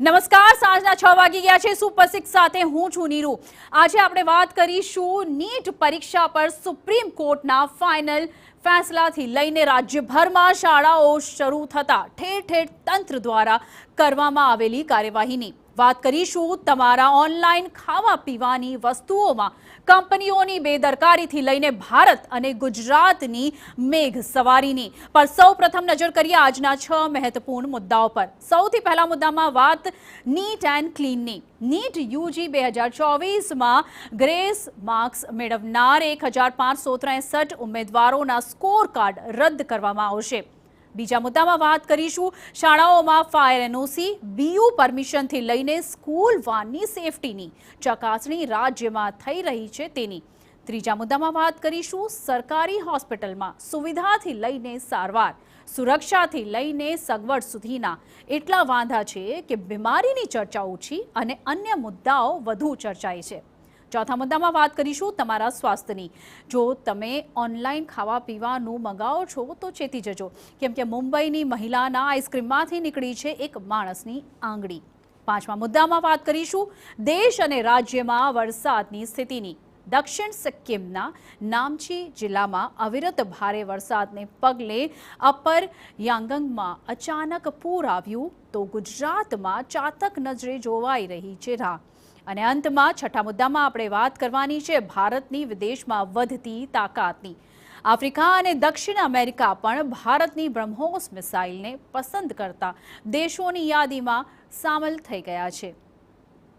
નમસ્કાર, સાંજના 6 વાગી ગયા છે। સુપર 6 સાથે હું છું નીરુ। આજે આપણે વાત કરીશું નીટ પરીક્ષા પર સુપ્રીમ કોર્ટના ફાઇનલ ફેસલાથી લઈને રાજ્યભરમાં શાળાઓ શરૂ થતા ઠેર ઠેર તંત્ર દ્વારા કરવામાં આવેલી કાર્યવાહીની વાત કરીશું। તમારા ઓનલાઈન ખાવા પીવાની વસ્તુઓમાં કંપનીઓની બેદરકારીથી લઈને ભારત અને ગુજરાતની મેઘ સવારીની પર સૌપ્રથમ નજર કરીએ આજના 6 મહત્વપૂર્ણ મુદ્દાઓ પર। સૌથી પહેલા મુદ્દામાં વાત નીટ એન્ડ ક્લીનની। નીટ યુજી 2024માં ગ્રેસ માર્ક્સ મેળવનાર 1563 ઉમેદવારોના સ્કોર કાર્ડ રદ કરવામાં આવશે। બીજા મુદ્દામાં વાત કરીશું શાળાઓમાં ફાયર એનઓસી, બીયુ પરમિશનથી લઈને સ્કૂલ વાનની સેફટીની ચકાસણી રાજ્યમાં થઈ રહી છે તેની। ત્રીજા મુદ્દામાં વાત કરીશું સરકારી હોસ્પિટલમાં સુવિધાથી લઈને સારવાર, સુરક્ષાથી લઈને સગવડ સુધીના એટલા વાંધા છે કે બીમારીની ચર્ચા ઓછી અને અન્ય મુદ્દાઓ વધુ ચર્ચાય છે। ચોથા મુદ્દામાં વાત કરીશું તમારા સ્વાસ્થ્યની। જો તમે ઓનલાઈન ખાવા પીવાનું મંગાવો છો તો ચેતી જજો, કેમ કે મુંબઈની મહિલાના આઈસ્ક્રીમમાંથી નીકળી છે એક માણસની આંગળી। પાંચમા મુદ્દામાં વાત કરીશું દેશ અને રાજ્યમાં વરસાદની સ્થિતિની। દક્ષિણ સિક્કિમના નામચી જિલ્લામાં અવિરત ભારે વરસાદને પગલે અપર યાંગંગમાં અચાનક પૂર આવ્યું તો ગુજરાતમાં ચાતક નજરે જોવાઈ રહી છે રાહ। અને અંતમાં છઠ્ઠા મુદ્દામાં આપણે વાત કરવાની છે ભારતની વિદેશમાં વધતી તાકાતની। આફ્રિકા અને દક્ષિણ અમેરિકા પણ ભારતની બ્રહ્મોસ મિસાઇલને પસંદ કરતા દેશોની યાદીમાં સામેલ થઈ ગયા છે।